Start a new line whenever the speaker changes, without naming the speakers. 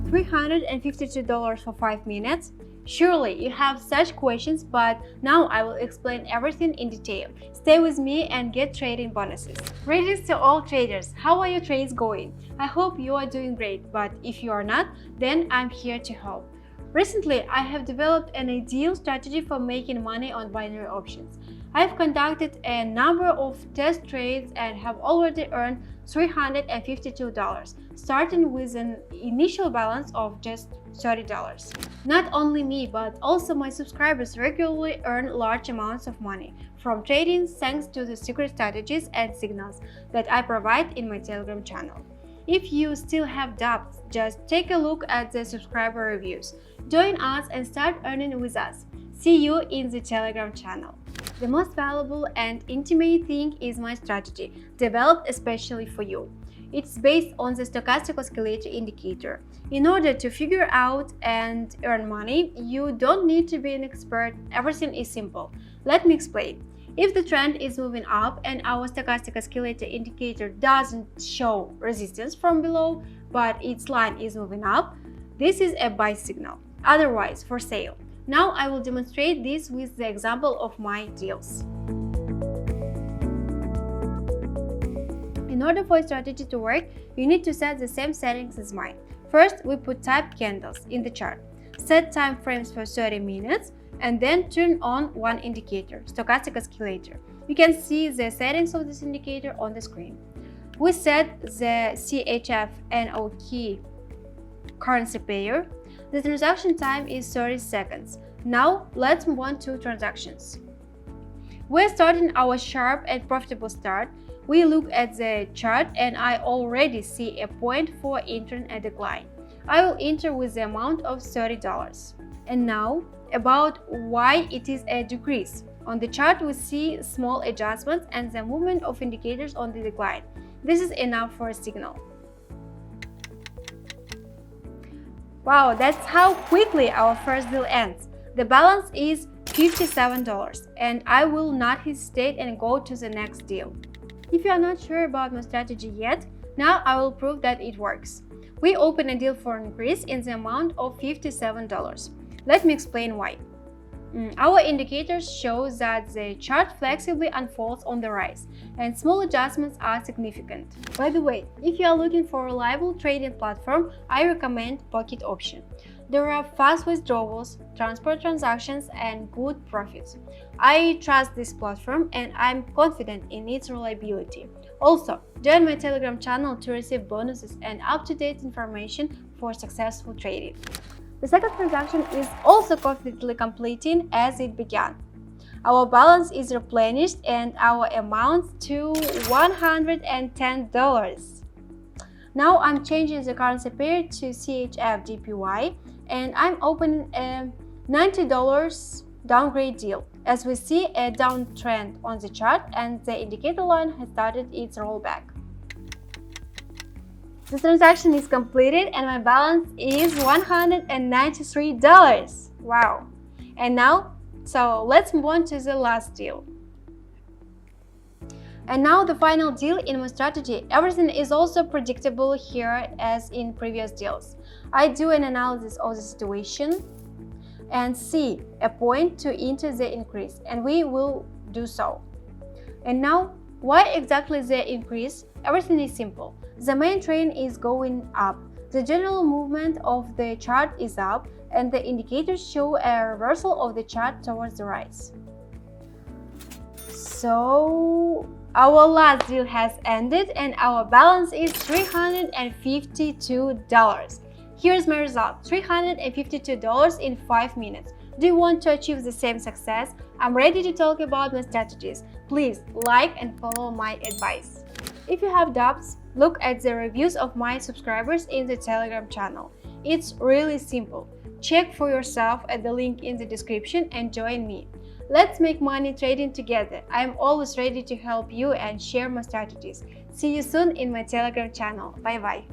$352 for 5 minutes? Surely you have such questions, but now I will explain everything in detail. Stay with me and get trading bonuses. Greetings to all traders. How are your trades going? I hope you are doing great, but if you are not, then I'm here to help. Recently, I have developed an ideal strategy for making money on binary options. I've conducted a number of test trades and have already earned $352, starting with an initial balance of just $30. Not only me, but also my subscribers regularly earn large amounts of money from trading thanks to the secret strategies and signals that I provide in my Telegram channel. If you still have doubts, just take a look at the subscriber reviews. Join us and start earning with us. See you in the Telegram channel. The most valuable and intimate thing is my strategy, developed especially for you. It's based on the stochastic oscillator indicator. In order to figure out and earn money, you don't need to be an expert. Everything is simple. Let me explain. If the trend is moving up and our stochastic oscillator indicator doesn't show resistance from below, but its line is moving up, this is a buy signal, otherwise for sale. Now I will demonstrate this with the example of my deals. In order for a strategy to work, you need to set the same settings as mine. First, we put type candles in the chart, set time frames for 30 minutes, and then turn on one indicator, stochastic oscillator. You can see the settings of this indicator on the screen. We set the CHF NOK currency pair. The transaction time is 30 seconds. Now let's move on to transactions. We're starting our sharp and profitable start. We look at the chart and I already see a point for entering a decline. I will enter with the amount of $30. And now about why it is a decrease. On the chart we see small adjustments and the movement of indicators on the decline. This is enough for a signal. Wow, that's how quickly our first deal ends. The balance is $57 and I will not hesitate and go to the next deal. If you are not sure about my strategy yet, now I will prove that it works. We open a deal for an increase in the amount of $57. Let me explain why. Our indicators show that the chart flexibly unfolds on the rise, and small adjustments are significant. By the way, if you are looking for a reliable trading platform, I recommend Pocket Option. There are fast withdrawals, transport transactions, and good profits. I trust this platform and I'm confident in its reliability. Also, join my Telegram channel to receive bonuses and up-to-date information for successful trading. The second transaction is also confidently completing as it began. Our balance is replenished and our amount to $110. Now I'm changing the currency pair to CHF-JPY and I'm opening a $90 downgrade deal. As we see a downtrend on the chart and the indicator line has started its rollback. The transaction is completed and my balance is $193. Wow! And now, let's move on to the last deal. And now the final deal in my strategy. Everything is also predictable here as in previous deals. I do an analysis of the situation and see a point to enter the increase, and we will do so. And now, why exactly the increase? Everything is simple. The main trend is going up. The general movement of the chart is up, and the indicators show a reversal of the chart towards the rise. So, our last deal has ended and our balance is $352. Here's my result, $352 in 5 minutes. Do you want to achieve the same success? I'm ready to talk about my strategies. Please like and follow my advice. If you have doubts, look at the reviews of my subscribers in the Telegram channel. It's really simple. Check for yourself at the link in the description and join me. Let's make money trading together. I'm always ready to help you and share my strategies. See you soon in my Telegram channel. Bye bye.